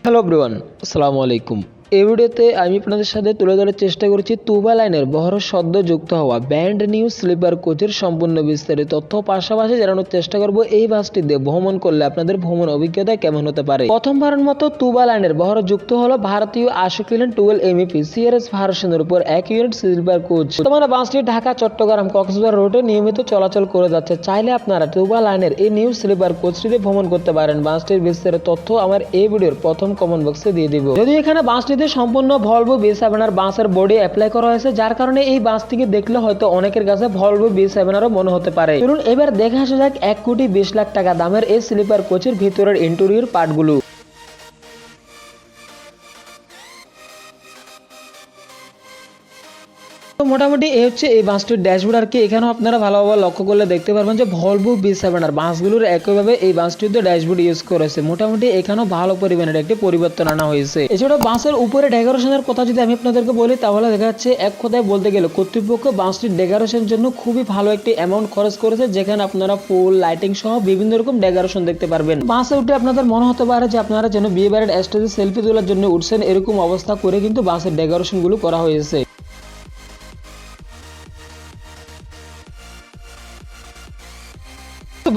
Hello everyone, আসসালামু আলাইকুম। এই ভিডিওতে আমি আপনাদের সাথে তুলে ধরার চেষ্টা করছি তুবা লাইনের বহর সদ্য যুক্ত হওয়া ব্যান্ড নিউ স্লিপার কোচের সম্পূর্ণ বিস্তারিত তথ্য, পাশাপাশি জানানোর চেষ্টা করব এই বাসটি দিয়ে ভ্রমণ করলে আপনাদের ভ্রমণ অভিজ্ঞতা কেমন হতে পারে। প্রথমবারের মতো তুবা লাইনের বহর যুক্ত হলো ভারতীয় 80 এমইপি সিআরএস ভার্সনের উপর 1 ইউনিট স্লিপার কোচ। বর্তমানে বাসটি ঢাকা, চট্টগ্রাম, কক্সবাজার রুটে নিয়মিত চলাচল করে যাচ্ছে। চাইলে আপনারা তুবা লাইনের এই নিউ স্লিপার কোচটিতে ভ্রমণ করতে পারেন। বাসটির বিস্তারিত তথ্য আমার এই ভিডিওর প্রথম কমেন্ট বক্সে দিয়ে দিব। যদি এখানে বাসটিতে সম্পূর্ণ ভলভো B7 বাসের বডি অ্যাপ্লাই করা হয়েছে, যার কারণে এই বাসটিকে দেখলে হয়তো অনেকের কাছে ভলভো B7 মনে হতে পারে। চলুন এবার দেখে আসা যাক 1,20,00,000 টাকা দামের এই স্লিপার কোচের ভিতরের ইন্টেরিয়র পার্টগুলো। মোটামুটি এই হচ্ছে এই বাসটির ড্যাশবোর্ড। আর কি এখানেও আপনারা ভালোভাবে লক্ষ্য করলে দেখতে পারবেন যে ভলভো B7 বাসগুলোর একইভাবে এই বাসটিতে ড্যাশবোর্ড ইউজ করেছে। মোটামুটি এখানেও ভালো পরিমাণের একটি পরিবর্তন আনা হয়েছে। এছাড়াও বাসের উপরে ডেকোরেশনের কথা যদি আমি আপনাদেরকে বলি, তাহলে দেখা যাচ্ছে এক কথায় বলতে গেলে কর্তৃপক্ষ বাসটির ডেকোরেশনের জন্য খুবই ভালো একটি অ্যামাউন্ট খরচ করেছে, যেখানে আপনারা ফুল লাইটিং সহ বিভিন্ন রকম ডেকোরেশন দেখতে পারবেন। বাসে উঠে আপনাদের মনে হতে পারে যে আপনারা যেন বিয়ে বাড়ির স্টেজে সেলফি তোলার জন্য উঠছেন, এরকম অবস্থা করে কিন্তু বাসের ডেকোরেশন গুলো করা হয়েছে।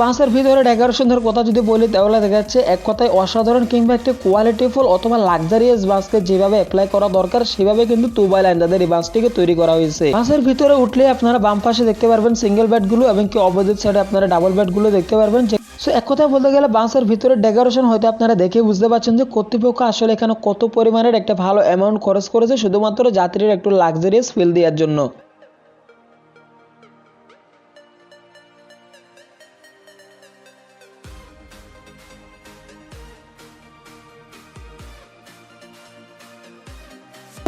বাসের ভিতরে ডেকোরেশনের কথা যদি বলি, তাহলে দেখা যাচ্ছে এক কথায় অসাধারণ কিংবা একটি কোয়ালিটিফুল অথবা লাক্সারিয়াস বাসকে যেভাবে অ্যাপ্লাই করা দরকার সেভাবে কিন্তু তুবা লাইন তাদের এই বাসটিকে তৈরি করা হয়েছে। বাসের ভিতরে উঠলে আপনারা বাম পাশে দেখতে পারবেন সিঙ্গেল বেড গুলো এবং কি অপোজিট সাইডে আপনারা ডাবল বেড গুলো দেখতে পারবেন। এক কথায় বলতে গেলে বাসের ভিতরে ডেকোরেশন হয়তো আপনারা দেখে বুঝতে পারছেন যে কর্তৃপক্ষ আসলে এখানে কত পরিমাণের একটা ভালো অ্যামাউন্ট খরচ করেছে শুধুমাত্র যাত্রীর একটু লাক্সারিয়াস ফিল দেওয়ার জন্য।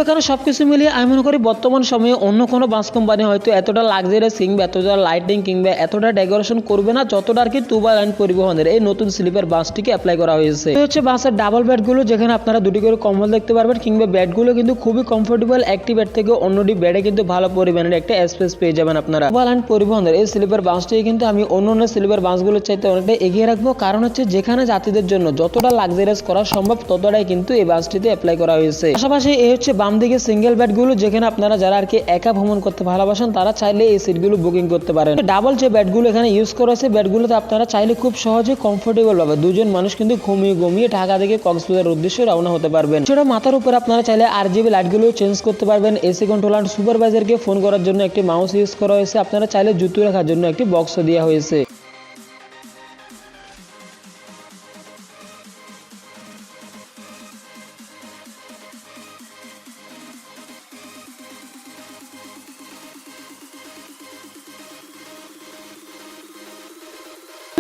এখানে সবকিছু মিলিয়ে আমি মনে করি বর্তমান সময়ে অন্য কোনো বাস কোম্পানি হয়তো এতটা লাক্সারিয়াস কিংবা এতটা লাইটিং কিংবা এতটা ডেকোরেশন করবে না, যতটা আর কি তুবা লাইন পরিবহনের এই নতুন স্লিপার বাসটিকে অ্যাপ্লাই করা হয়েছে। এই হচ্ছে বাসের ডাবল বেডগুলো, যেখানে আপনারা দুটি করে কম্বল দেখতে পারবেন কিংবা বেডগুলো কিন্তু খুবই কমফোর্টেবল। একটি বেড থেকে অন্যটি বেডে কিন্তু ভালো পরিমাণের একটা স্পেস পেয়ে যাবেন আপনারা। তুবা লাইন পরিবহনের এই স্লিপার বাসটিকে কিন্তু আমি অন্য স্লিপার বাসগুলোর চাইতে অনেকটা এগিয়ে রাখবো, কারণ হচ্ছে যেখানে যাত্রীদের জন্য যতটা লাক্সারিয়াস করা সম্ভব ততটাই কিন্তু এই বাসটিতে অ্যাপ্লাই করা হয়েছে। পাশাপাশি এই হচ্ছে বাম দিকে সিঙ্গেল বেড গুলো, যেখানে আপনারা যারা আর কি একা ভ্রমণ করতে ভালোবাসেন তারা চাইলে এই সিটগুলো বুকিং করতে পারেন। ডাবল যে বেডগুলো এখানে ইউজ করা হয়েছে, বেডগুলোতে আপনারা চাইলে খুব সহজে কমফোর্টেবল ভাবে দুজন মানুষ কিন্তু ঘুমিয়ে ঢাকা থেকে কক্সবাজার উদ্দেশ্যে রওনা হতে পারবেন। সেটা মাথার উপর আপনারা চাইলে RGB লাইটগুলো চেঞ্জ করতে পারবেন। এসি কন্ট্রোলার সুপারভাইজারকে ফোন করার জন্য একটি মাউস ইউজ করা হয়েছে। আপনারা চাইলে জুতো রাখার জন্য একটি বক্স দেওয়া হয়েছে।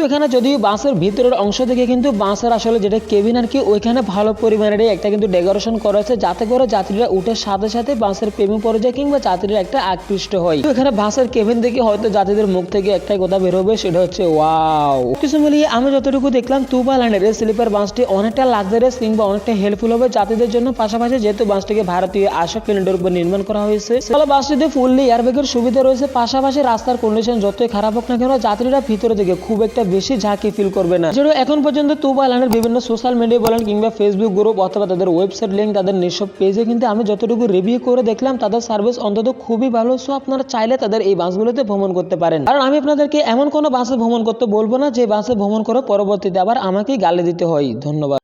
এখানে যদিও বাসের ভিতরের অংশ থেকে কিন্তু বাসের আসলে যেটা কেবিন আর কি, ওইখানে ভালো পরিমাণের একটা কিন্তু ডেকোরেশন করা হয়েছে, যাতে করে যাত্রীরা উঠে সাথে সাথে বাসের প্রেমে পড়ে যায় কিংবা যাত্রীরা একটা আকৃষ্ট হয়। এখানে বাসের কেবিন থেকে হয়তো যাত্রীদের মুখ থেকে একটাই কথা বের হবে, সেটা হচ্ছে ওয়াও। কিছু মিলিয়ে আমি যতটুকু দেখলাম তুবা লাইনের এই স্লিপার বাসটি অনেকটা লাক্সারিয়াস কিংবা অনেকটা হেল্পফুল হবে যাত্রীদের জন্য। পাশাপাশি যেহেতু বাসটিকে ভারতীয় 80 কিলোমিটার উপর নির্মাণ করা হয়েছে, তাহলে বাসটিতে ফুললি এয়ারব্যাগের সুবিধা রয়েছে। পাশাপাশি রাস্তার কন্ডিশন যতই খারাপ হোক না কেন, যাত্রীরা ভিতরে থেকে খুব একটা বেশি ঝাঁকি ফিল করবে না। যেটা এখন পর্যন্ত তুবা লাইনের বিভিন্ন সোশ্যাল মিডিয়া বলেন কিংবা ফেসবুক গ্রুপ অথবা তাদের ওয়েবসাইট লিঙ্ক, তাদের নিজস্ব পেজে কিন্তু আমি যতটুকু রিভিউ করে দেখলাম তাদের সার্ভিস অন্তত খুবই ভালো। সো আপনারা চাইলে তাদের এই বাসগুলোতে ভ্রমণ করতে পারেন। কারণ আমি আপনাদেরকে এমন কোনো বাসে ভ্রমণ করতে বলবো না যে বাসে ভ্রমণ করে পরবর্তীতে আবার আমাকেই গালি দিতে হয়। ধন্যবাদ।